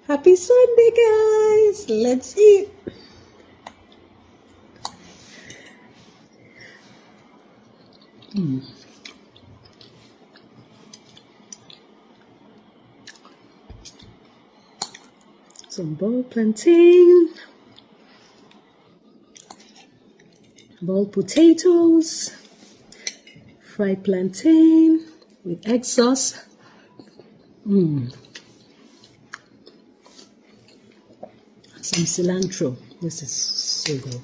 Happy Sunday, guys. Let's eat. Some boiled plantain, boiled potatoes, fried plantain with egg sauce. Some cilantro. This is so good.